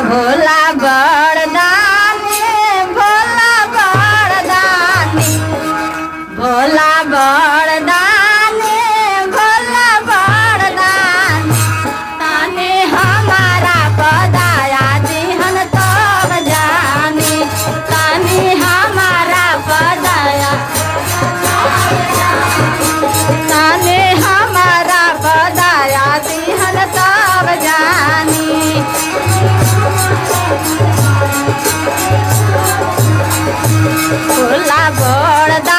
भोला बड़दानी भोला बड़दानी भोला बड़दानी भोला बड़दानी ताने हमारा पदाया दिहन तब जानी ताने हमारा पदाया ताने हमारा पदाया दिहन तब जानी भोला बड़दानी